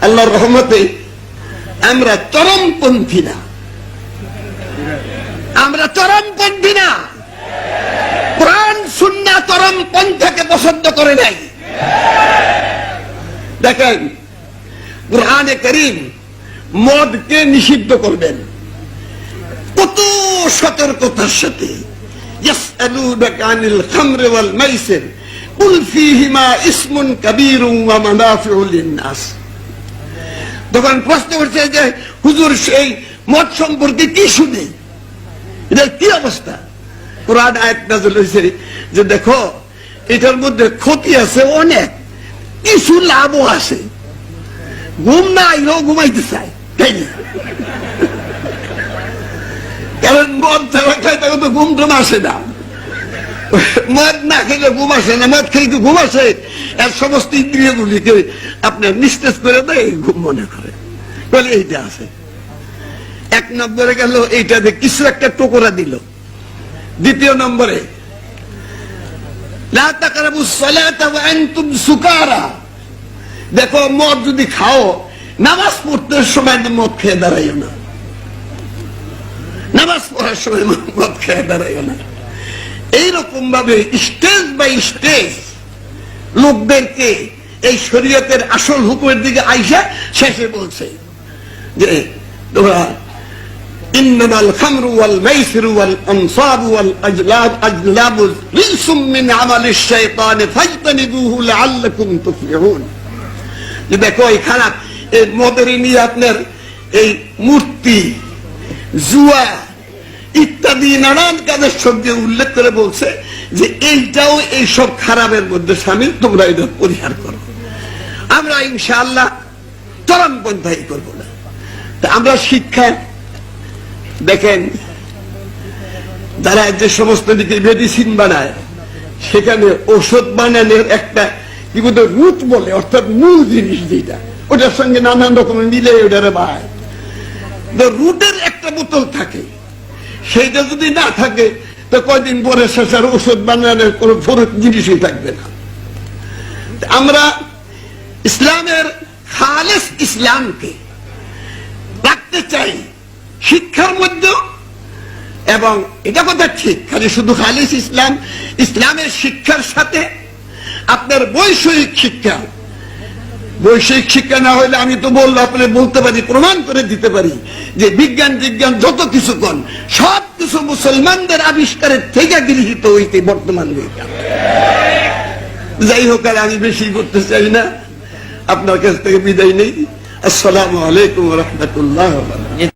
আল্লাহর রহমতে আমরা চরমপন্থী না, আমরা চরমপন্থী না। কোরআন সুন্নাহ চরমপন্থাকে পছন্দ করে নাই। দেখেন কুরআনে কারীম মদকে নিষিদ্ধ করবেন কত সতর্কতার সাথে। ইয়াসআলুনাকা আনিল খামরি ওয়াল মাইসির কুল ফীহিমা ইসমুন কাবীরুন ওয়া মানাফিউ লিন-নাস। তখন প্রশ্ন করছে যে হুজুর সেই মদ সম্পর্কে কি শুনে, এটা কি অবস্থা? কোরআন আয়াত নাযিল হয়েছে যে দেখো এটার মধ্যে ক্ষতি আছে অনেক, কিছু লাভও আছে। ঘুম না আইলেও ঘুমাইতে চায়, তাই না? কারণ মদ ছাড়া খাই তখন তো ঘুম টুম আসে না। মদ না খেলে ঘুম আসে না, মদ খেয়ে ঘুম আসে। এর সমস্ত ইন্দ্রিয় গুলিকে আপনার নিস্তেজ করে দেয়, ঘুম মনে করে বলে এইটা আছে। 1 নম্বরে গেল এইটাতে কিছু একটা টুকরা দিল। 2 নম্বরে লা তাকরাবুস সালাতা ওয়া আনতুম সুকারা। দেখো মদ যদি খাও নামাজ পড়তে সময় মদ খেয়ে দাঁড়াইও না, নামাজ পড়ার সময় মদ খেয়ে দাঁড়াইও না। এইরকম ভাবে স্টেজ বাই স্টেজ লোকদেরকে এই শরীয়তের আসল হুকুমের দিকে আইসা শেষে বলছে যে তোমরা ইন্নামাল খামরু ওয়াল মাইসিরু ওয়াল আনসাবু ওয়াল আজলাবু রিজসুম মিন আমালিশ শাইতানি ফাজতানিবুহু লাআল্লাকুম তুফলিহুন। যে দেখো এই খারাপ এই মদের নিয়ে আপনার এই মূর্তি, জুয়া ইত্যাদি নানান কাজের সঙ্গে উল্লেখ করে বলছে যে এইটাও এইসব খারাপের মধ্যে শামিল, তোমরা এটা পরিহার করো। আমরা ইনশাআল্লাহ চরমপন্থাই করব না। তা আমরা শিক্ষা দেখেন যারা যে সমস্ত দিকে মেডিসিন বানায় সেখানে ঔষধ বানানোর একটা কি বলতে রুট বলে, অর্থাৎ মূল জিনিস যেটা ওটার সঙ্গে নানান রকমের মিলে ওটারে বায়। রুটের একটা বোতল থাকে, সেইটা যদি না থাকে তো কয়দিন পরে শেষের ওষুধ বানানোর কোন ফরক জিনিসই থাকবে না। আমরা ইসলামের খালেস ইসলামকে রাখতে চাই শিক্ষার মধ্যে, এবং এটা কথা ঠিক খালি শুধু খালেস ইসলাম, ইসলামের শিক্ষার সাথে আপনার বৈষয়িক শিক্ষা। বৈষয়িক শিক্ষা না হলে আমি তো বলবো আপনি বলতে পারি, প্রমাণ করে দিতে পারি যে বিজ্ঞান যত কিছু কোন সব কিছু মুসলমানদের আবিষ্কারের থেকে গৃহীত হইতে বর্তমান বিজ্ঞান। যাই হোক আর আমি বেশি করতে চাই না, আপনার কাছ থেকে বিদায় নেই। আসসালামু আলাইকুম ওয়া রাহমাতুল্লাহ।